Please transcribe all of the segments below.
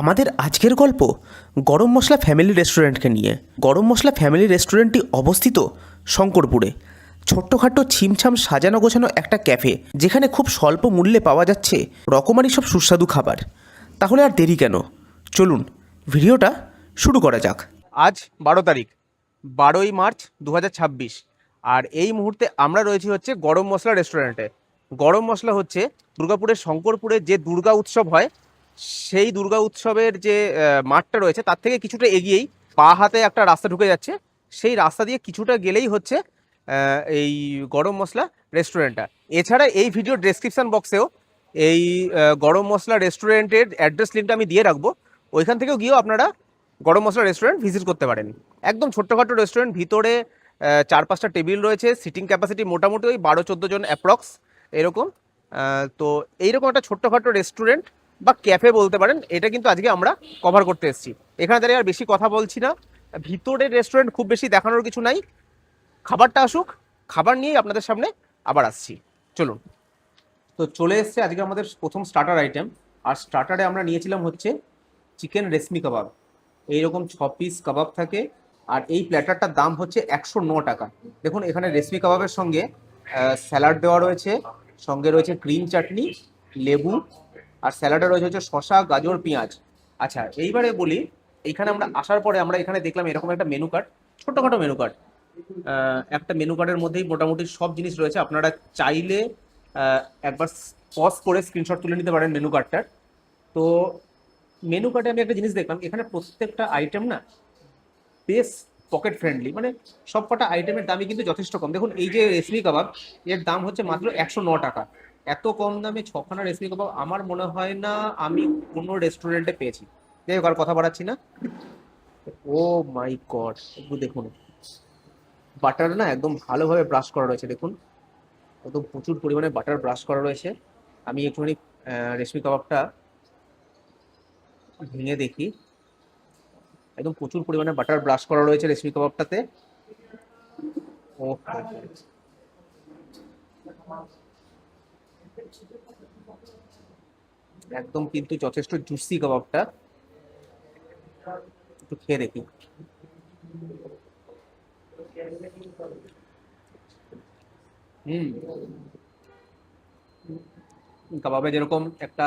আমাদের আজকের গল্প গরম মশলা ফ্যামিলি রেস্টুরেন্টকে নিয়ে। গরম মশলা ফ্যামিলি রেস্টুরেন্টটি অবস্থিত শঙ্করপুরে। ছোট্টখাটো ছিমছাম সাজানো গোছানো একটা ক্যাফে, যেখানে খুব স্বল্প মূল্যে পাওয়া যাচ্ছে রকমারি সব সুস্বাদু খাবার। তাহলে আর দেরি কেন, চলুন ভিডিওটা শুরু করা যাক। আজ 12 তারিখ, 12ই মার্চ 2026। আর এই মুহূর্তে আমরা রয়েছি হচ্ছে গরম মশলা রেস্টুরেন্টে। গরম মশলা হচ্ছে দুর্গাপুরের শঙ্করপুরে যে দুর্গা উৎসব হয়, সেই দুর্গা উৎসবের যে মাঠটা রয়েছে তার থেকে কিছুটা এগিয়েই পা হাতে একটা রাস্তা ঢুকে যাচ্ছে। সেই রাস্তা দিয়ে কিছুটা গেলেই হচ্ছে এই গরম মশলা রেস্টুরেন্টটা। এছাড়া এই ভিডিও ডেসক্রিপশন বক্সেও এই গরম মশলা রেস্টুরেন্টের অ্যাড্রেস লিঙ্কটা আমি দিয়ে রাখবো। ওইখান থেকেও গিয়েও আপনারা গরম মশলা রেস্টুরেন্ট ভিজিট করতে পারেন। একদম ছোট্টখাটো রেস্টুরেন্ট, ভিতরে 4-5টা টেবিল রয়েছে, সিটিং ক্যাপাসিটি মোটামুটি ওই 12-14 জন অ্যাপ্রক্স এরকম। তো এইরকম একটা ছোট্টখাটো রেস্টুরেন্ট বা ক্যাফে বলতে পারেন, এটা কিন্তু আজকে আমরা কভার করতে এসেছি। এখানে দাঁড়িয়ে আর বেশি কথা বলছি না, ভিতরের রেস্টুরেন্ট খুব বেশি দেখানোর কিছু নাই, খাবারটা আসুক, খাবার নিয়েই আপনাদের সামনে আবার আসছি। চলুন। তো চলে এসছে আজকে আমাদের প্রথম স্টার্টার আইটেম। আর স্টার্টারে আমরা নিয়েছিলাম হচ্ছে চিকেন রেশমি কাবাব। এইরকম 6 পিস কাবাব থাকে, আর এই প্ল্যাটারটার দাম হচ্ছে 109 টাকা। দেখুন এখানে রেশমি কাবাবের সঙ্গে স্যালাড দেওয়া রয়েছে, সঙ্গে রয়েছে গ্রিন চাটনি, লেবু, আর স্যালাডে রয়েছে হচ্ছে শসা, গাজর, পেঁয়াজ। আচ্ছা, এইবারে বলি, এইখানে আমরা আসার পরে আমরা এখানে দেখলাম এরকম একটা মেনু কার্ড, ছোট্টখাটো মেনু কার্ড। একটা মেনু কার্ডের মধ্যেই মোটামুটি সব জিনিস রয়েছে। আপনারা চাইলে একবার পজ করে স্ক্রিনশট তুলে নিতে পারেন মেনু কার্ডটার। তো মেনু কার্ডে আমি একটা জিনিস দেখলাম, এখানে প্রত্যেকটা আইটেম না বেশ পকেট ফ্রেন্ডলি, মানে সব কটা আইটেমের দামই কিন্তু যথেষ্ট কম। দেখুন এই যে রেশমি কাবাব, এর দাম হচ্ছে মাত্র 109 টাকা। এত কম দামে 6খানা রেশমি কাবাব আমার মনে হয় না আমি কোনো রেস্টুরেন্টে পেয়েছি। যাই হোক, আর কথা বাড়াচ্ছি না। ও মাই গড, একটু দেখুন, বাটার না একদম ভালোভাবে ব্রাশ করা রয়েছে। দেখুন একদম প্রচুর পরিমাণে বাটার ব্রাশ করা রয়েছে। আমি একটুখানি রেশমি কাবাবটা ভেঙে দেখি। একদম প্রচুর পরিমাণে বাটার ব্রাশ করা রয়েছে রেশমি কাবাবটাতে। ও একদম কিন্তু যথেষ্ট জুসি কাবাবটা। একটু খেয়ে দেখি। হুম, কাবাবে যেরকম একটা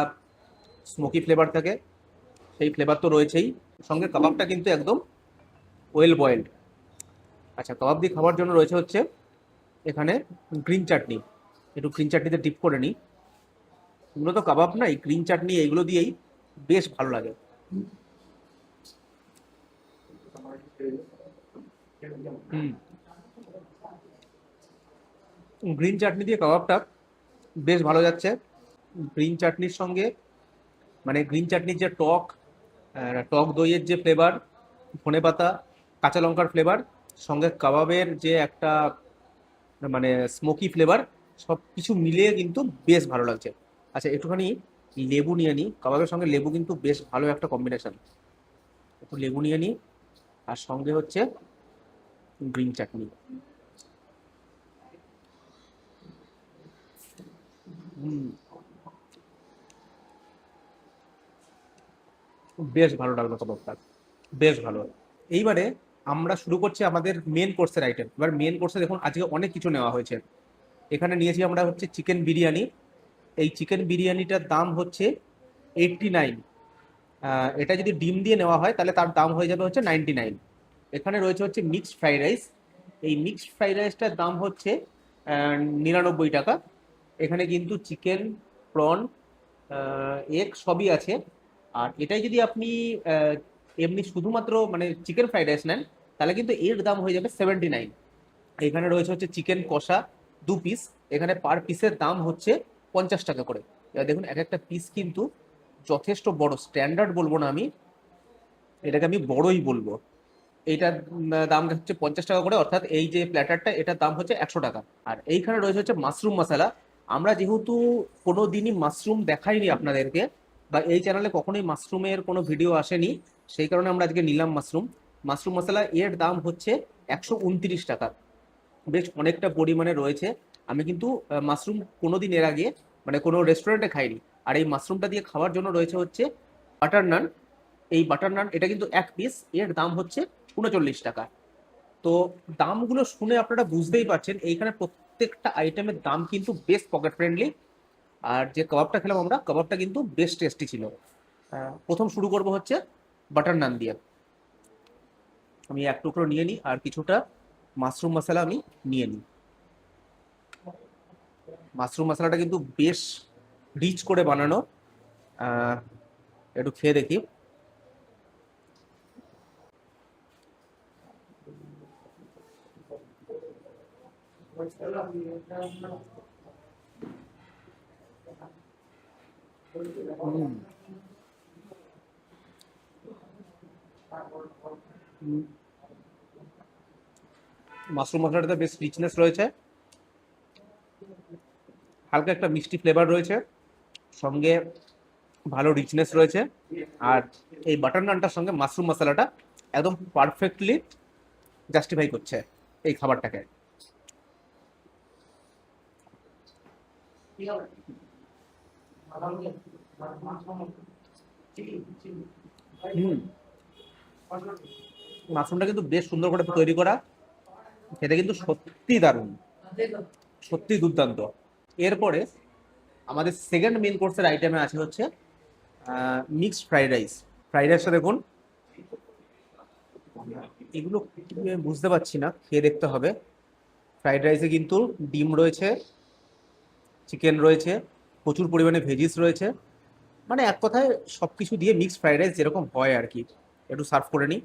স্মোকি ফ্লেভার থাকে, সেই ফ্লেভার তো রয়েছেই, সঙ্গে কাবাবটা কিন্তু একদম ওয়েল বয়েলড। আচ্ছা, কাবাব দিয়ে খাওয়ার জন্য রয়েছে হচ্ছে এখানে গ্রিন চাটনি। একটু গ্রিন চাটনিতে ডিপ করে নিই। মূলত কাবাব না এই গ্রিন চাটনি এইগুলো দিয়েই বেশ ভালো লাগে। হুম, গ্রিন চাটনি দিয়ে কাবাবটা বেশ ভালো যাচ্ছে। গ্রিন চাটনির সঙ্গে, মানে গ্রিন চাটনির যে টক, টক দইয়ের যে ফ্লেভার, ধনেপাতা, কাঁচা লঙ্কার ফ্লেভার, সঙ্গে কাবাবের যে একটা মানে স্মোকি ফ্লেভার, সব কিছু মিলিয়ে কিন্তু বেশ ভালো লাগছে। আচ্ছা, একটুখানি লেবু নিয়ে নিই, কাবাবের সঙ্গে লেবু কিন্তু বেশ ভালো একটা কম্বিনেশন। একটু লেবু নিয়ে নিই, আর সঙ্গে হচ্ছে গ্রিন চাটনি। হুম, বেশ ভালো লাগলো কাবাবটা, বেশ ভালো। এইবারে আমরা শুরু করছি আমাদের মেন কোর্সের আইটেম। এবার মেন কোর্সে দেখুন আজকে অনেক কিছু নেওয়া হয়েছে। এখানে নিয়েছি আমরা হচ্ছে চিকেন বিরিয়ানি। এই চিকেন বিরিয়ানিটার দাম হচ্ছে 89। এটা যদি ডিম দিয়ে নেওয়া হয় তাহলে তার দাম হয়ে যাবে হচ্ছে 99। এখানে রয়েছে হচ্ছে মিক্সড ফ্রাইড রাইস। এই মিক্সড ফ্রাইড রাইসটার দাম হচ্ছে 99 টাকা। এখানে কিন্তু চিকেন, প্রন, এগ সবই আছে। আর এটাই যদি আপনি আহ, এমনি শুধুমাত্র মানে চিকেন ফ্রাইড রাইস নেন, তাহলে কিন্তু এর দাম হয়ে যাবে 79। এখানে রয়েছে হচ্ছে চিকেন কষা 2 পিস। এখানে পার পিসের দাম হচ্ছে 50 টাকা করে। এবার দেখুন এক একটা পিস কিন্তু যথেষ্ট বড়, স্ট্যান্ডার্ড বলবো না আমি, এটাকে আমি বড়ই বলবো। এইটার দাম হচ্ছে 50 টাকা করে, অর্থাৎ এই যে প্ল্যাটারটা এটার দাম হচ্ছে 100 টাকা। আর এইখানে রয়েছে হচ্ছে মাশরুম মশলা। আমরা যেহেতু কোনো দিনই মাশরুম দেখাইনি আপনাদেরকে, বা এই চ্যানেলে কখনোই মাশরুমের কোনো ভিডিও আসেনি, সেই কারণে আমরা আজকে নিলাম মাশরুম। মাশরুম মশলা এর দাম হচ্ছে 129 টাকা। বেশ অনেকটা পরিমাণে রয়েছে। আমি কিন্তু মাশরুম কোনোদিন এর আগে মানে কোনো রেস্টুরেন্টে খাইনি। আর এই মাশরুমটা দিয়ে খাওয়ার জন্য রয়েছে হচ্ছে বাটার নান, এই বাটার নান এটা কিন্তু এক পিস, এর দাম হচ্ছে 39 টাকা। তো দামগুলো শুনে আপনারা বুঝতেই পারছেন এইখানে প্রত্যেকটা আইটেমের দাম কিন্তু বেশ পকেট ফ্রেন্ডলি। আর যে কাবাবটা খেলাম আমরা, কাবাবটা কিন্তু বেশ টেস্টি ছিল। প্রথম শুরু করব হচ্ছে বাটার নান দিয়ে। আমি এক টুকরো নিয়ে নিই আর কিছুটা মাশরুম মশলা আমি নিয়ে নিই। মাশরুম মশলাটা কিন্তু বেশ রিচ করে বানানো। আহ, একটু খেয়ে দেখি। হুম, মাশরুম মশলাটাতে বেশ রিচনেস রয়েছে, হালকা একটা মিষ্টি ফ্লেভার রয়েছে, সঙ্গে ভালো রিচনেস রয়েছে। আর এই বাটার নানটার সঙ্গে মাশরুম মশলাটা একদম পারফেক্টলি জাস্টিফাই করছে এই খাবারটাকে। হুম, মাশরুমটা কিন্তু বেশ সুন্দর করে তৈরি করা, খেতে কিন্তু সত্যি দারুণ, সত্যি দুর্দান্ত। এরপরে আমাদের সেকেন্ড মেন কোর্সের আইটেমে আছে হচ্ছে মিক্সড ফ্রাইড রাইস। ফ্রাইড রাইসটা দেখুন, এগুলো কি আমি বুঝতে পারছি না, খেয়ে দেখতে হবে। ফ্রাইড রাইসে কিন্তু ডিম রয়েছে, চিকেন রয়েছে, প্রচুর পরিমাণে ভেজিস রয়েছে, মানে এক কথায় সবকিছু দিয়ে মিক্সড ফ্রাইড রাইস যেরকম হয় আর কি। একটু সার্ভ করে নিই।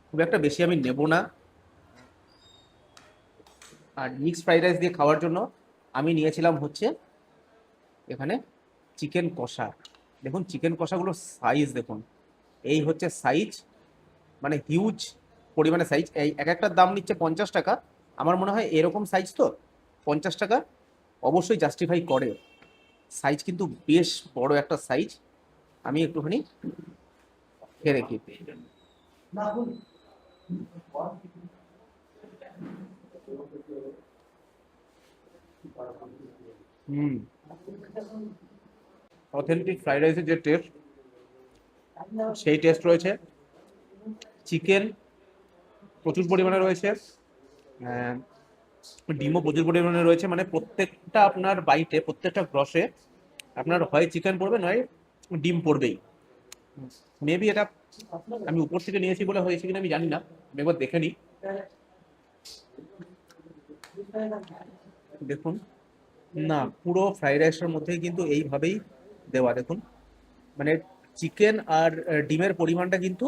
খুব একটা বেশি আমি নেব না। আর মিক্সড ফ্রাইড রাইস দিয়ে খাওয়ার জন্য আমি নিয়েছিলাম হচ্ছে এখানে চিকেন কষা। দেখুন চিকেন কষাগুলো সাইজ দেখুন, এই হচ্ছে সাইজ, মানে হিউজ পরিমাণে সাইজ। এই এক একটার দাম নিচ্ছে 50 টাকা। আমার মনে হয় এরকম সাইজ তো 50 টাকা অবশ্যই জাস্টিফাই করে। সাইজ কিন্তু বেশ বড় একটা সাইজ। আমি একটুখানি খেয়ে দেখি। হুম, অথেন্টিক ফ্রাইড রাইসের যে টেস্ট, সেই টেস্ট রয়েছে। চিকেন প্রচুর পরিমাণে রয়েছে, আহ, ডিমও প্রচুর পরিমাণে রয়েছে, মানে প্রত্যেকটা আপনার বাইটে, প্রত্যেকটা গ্রসে আপনার হয় চিকেন পড়বে নয় ডিম পড়বেই। মেবি এটা আমি উপর থেকে নিয়েছি বলে হয়েছে কিনা আমি জানি না, আমি একবার দেখে নিই। দেখুন, না পুরো ফ্রাইড রাইসের মধ্যেই কিন্তু এইভাবেই দেওয়া দেখুন, মানে চিকেন আর ডিমের পরিমাণটা কিন্তু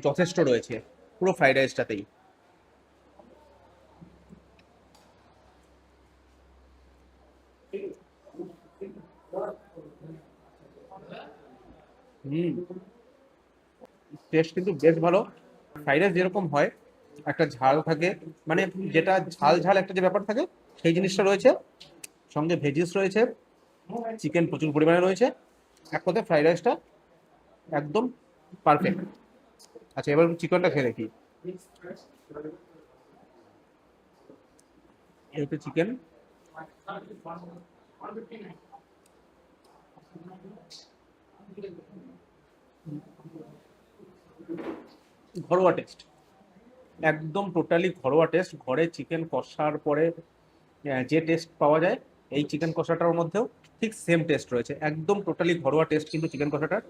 যথেষ্ট রয়েছে পুরো ফ্রাইড রাইসটাতেই। হুম, টেস্ট কিন্তু বেশ ভালো। ফ্রাইড রাইস যেরকম হয় একটা ঝাল থাকে, মানে যেটা ঝাল ঝাল একটা যে ব্যাপার থাকে সেই জিনিসটা রয়েছে, সঙ্গে ভেজিস রয়েছে, চিকেন প্রচুর পরিমাণে রয়েছে। এক কথায় ফ্রাইড রাইসটা একদম পারফেক্ট। আচ্ছা, এবার চিকেনটা খেয়ে দেখি। এই হচ্ছে চিকেন। ঘরোয়া টেস্ট, একদম টোটালি ঘরোয়া টেস্ট। ঘরে চিকেন কষার পরে যে টেস্ট পাওয়া যায় এই চিকেন কষাটার মধ্যেও ঠিক সেম টেস্ট রয়েছে, একদম টোটালি ঘরোয়া টেস্ট কিন্তু চিকেন কষাটার।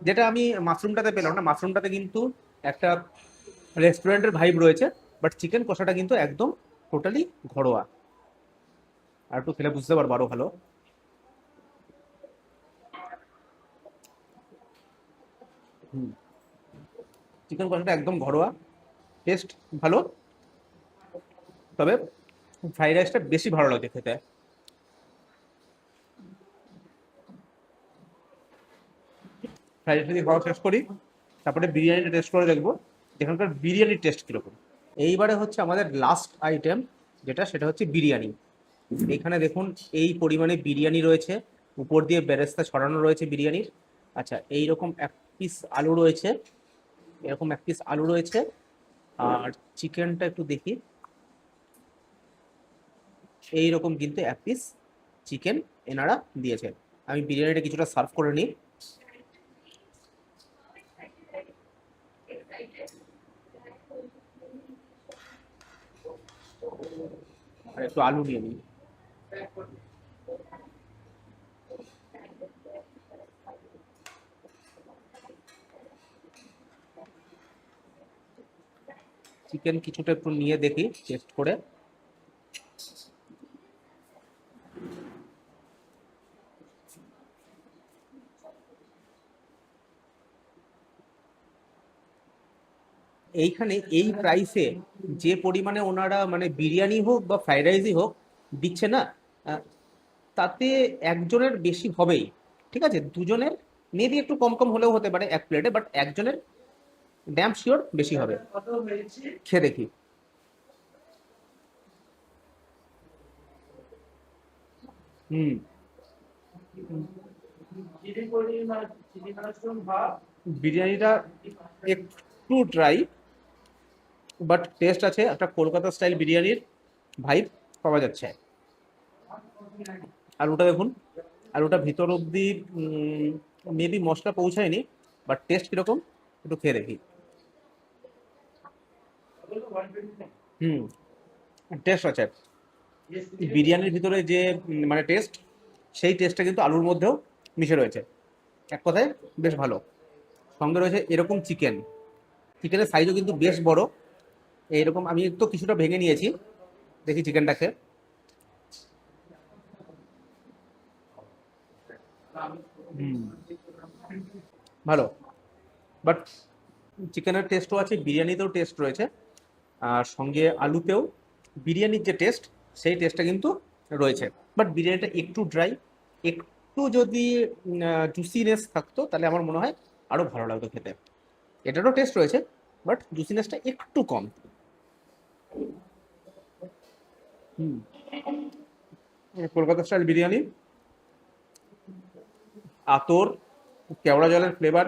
যেটা আমি মাশরুমটাতে পেলাম না, মাশরুমটাতে কিন্তু একটা রেস্টুরেন্টের ভাইব রয়েছে, বাট চিকেন কষাটা কিন্তু একদম টোটালি ঘরোয়া। আর একটু খেলে বুঝতে পারবো আরো ভালো। চিকেন কষাটা একদম ঘরোয়া, টেস্ট ভালো, তবে ফ্রাইড রাইসটা বেশি ভালো লাগে খেতে। ফ্রাইড রাইস দিয়ে খাওয়া শেষ করি, তারপরে বিরিয়ানিটা টেস্ট করে দেখবো এখানকার বিরিয়ানির টেস্ট কিরকম। এইবারে হচ্ছে আমাদের লাস্ট আইটেম, যেটা সেটা হচ্ছে বিরিয়ানি। এখানে দেখুন এই পরিমাণে বিরিয়ানি রয়েছে, উপর দিয়ে বেরেস্তা ছড়ানো রয়েছে বিরিয়ানির। আচ্ছা, এইরকম এক পিস আলু রয়েছে, এরকম এক পিস আলু রয়েছে। আর চিকেনটা একটু দেখি, এইরকম কিন্তু এক পিস চিকেন এনারা দিয়েছে। আমি বিরিয়ানিটা কিছুটা সার্ভ করে নিই। আর একটু আলু নিয়ে নিই। চিকেন কিছুটা একটু নিয়ে দেখি টেস্ট করে। এইখানে এই প্রাইসে যে পরিমাণে ওনারা মানে বিরিয়ানি হোক বা ফ্রাইড রাইসই হোক দিচ্ছে না, আহ, তাতে একজনের বেশি হবেই। ঠিক আছে, দুজনের মেবি একটু কম কম হলেও হতে পারে এক প্লেটে, বাট একজনের ড্যাম শিওর বেশি হবে। খেয়ে দেখি। হুম, বিরিয়ানিটা একটু ড্রাই, বাট টেস্ট আছে, একটা কলকাতা স্টাইল বিরিয়ানির ভাইব পাওয়া যাচ্ছে। আলুটা দেখুন, আলুটা ভিতর অব্দি মেবি মশলা পৌঁছায়নি, বাট টেস্ট কিরকম একটু খেয়ে দেখি। হুম, টেস্ট আছে। বিরিয়ানির ভিতরে যে মানে টেস্ট, সেই টেস্টটা কিন্তু আলুর মধ্যেও মিশে রয়েছে। এক কথায় বেশ ভালো। সঙ্গে রয়েছে এরকম চিকেন, চিকেনের সাইজও কিন্তু বেশ বড়। এইরকম আমি তো কিছুটা ভেঙে নিয়েছি, দেখি চিকেনটা খেয়ে। হুম, ভালো, বাট চিকেনের টেস্টও আছে, বিরিয়ানিতেও টেস্ট রয়েছে, আর সঙ্গে আলুতেও বিরিয়ানির যে টেস্ট সেই টেস্টটা কিন্তু রয়েছে। বাট বিরিয়ানিটা একটু ড্রাই, একটু যদি জুসিনেস থাকতো তাহলে আমার মনে হয় আরো ভালো লাগতো খেতে। এটারও টেস্ট রয়েছে, বাট জুসিনেসটা একটু কম। হুম, কলকাতা স্টাইল বিরিয়ানি, আতর, কেওড়া জলের ফ্লেভার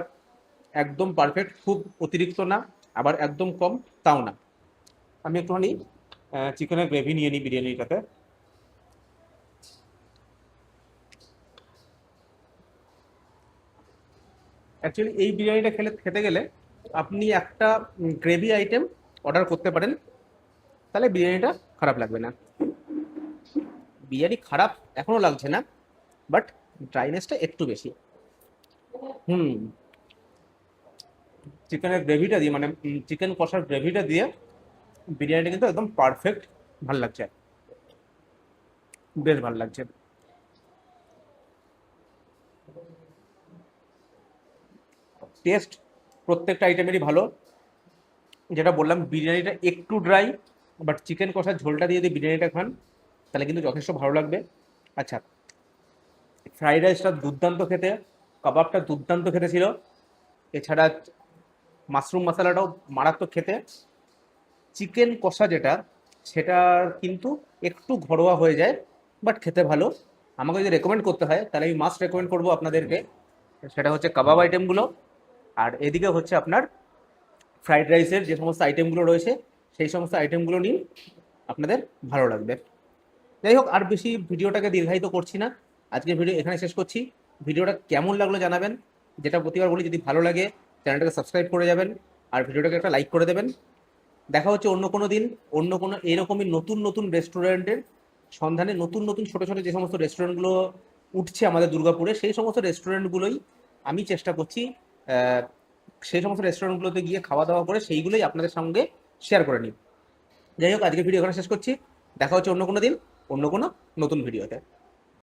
একদম পারফেক্ট, খুব অতিরিক্ত না আবার একদম কম তাও না। আমি একটুখানি চিকেনের গ্রেভি নিয়ে নিই বিরিয়ানিটাতে। অ্যাকচুয়ালি এই বিরিয়ানিটা খেতে গেলে আপনি একটা গ্রেভি আইটেম অর্ডার করতে পারেন, তাহলে বিরিয়ানিটা খারাপ লাগবে না। বিরিয়ানি খারাপ এখনো লাগছে না, বাট ড্রাইনেসটা একটু বেশি। হুম, চিকেনের গ্রেভিটা দিয়ে মানে চিকেন কষার গ্রেভিটা দিয়ে বিরিয়ানিটা কিন্তু একদম পারফেক্ট, ভাল লাগছে, বেশ ভাল লাগছে। টেস্ট প্রত্যেকটা আইটেমেরই ভালো। যেটা বললাম বিরিয়ানিটা একটু ড্রাই, বাট চিকেন কষার ঝোলটা দিয়ে যদি বিরিয়ানিটা খান তাহলে কিন্তু যথেষ্ট ভালো লাগবে। আচ্ছা, ফ্রাইড রাইসটা দুর্দান্ত খেতে, কাবাবটা দুর্দান্ত খেতে ছিল, এছাড়া মাশরুম মশলাটাও মারাত্মক খেতে। চিকেন কষা যেটা, সেটা কিন্তু একটু ঘরোয়া হয়ে যায়, বাট খেতে ভালো। আমাকে যদি রেকমেন্ড করতে হয় তাহলে আমি মাস্ট রেকমেন্ড করবো আপনাদেরকে, সেটা হচ্ছে কাবাব আইটেমগুলো। আর এদিকে হচ্ছে আপনার ফ্রাইড রাইসের যে সমস্ত আইটেমগুলো রয়েছে সেই সমস্ত আইটেমগুলো নিন, আপনাদের ভালো লাগবে। যাই হোক, আর বেশি ভিডিওটাকে দীর্ঘায়িত করছি না, আজকের ভিডিও এখানে শেষ করছি। ভিডিওটা কেমন লাগলো জানাবেন, যেটা প্রতিবার বলি যদি ভালো লাগে চ্যানেলটাকে সাবস্ক্রাইব করে যাবেন, আর ভিডিওটাকে একটা লাইক করে দেবেন। দেখা হচ্ছে অন্য কোনো দিন, অন্য কোনো এরকমই নতুন নতুন রেস্টুরেন্টের সন্ধানে। নতুন নতুন ছোট ছোট যে সমস্ত রেস্টুরেন্টগুলো উঠছে আমাদের দুর্গাপুরে, সেই সমস্ত রেস্টুরেন্টগুলোই আমি চেষ্টা করছি সেই সমস্ত রেস্টুরেন্টগুলোতে গিয়ে খাওয়া দাওয়া করে সেইগুলোই আপনাদের সঙ্গে শেয়ার করে নিই। যাই হোক, আজকে ভিডিও এখানে শেষ করছি। দেখা হচ্ছে অন্য কোনো দিন, অন্য কোনো নতুন ভিডিওতে।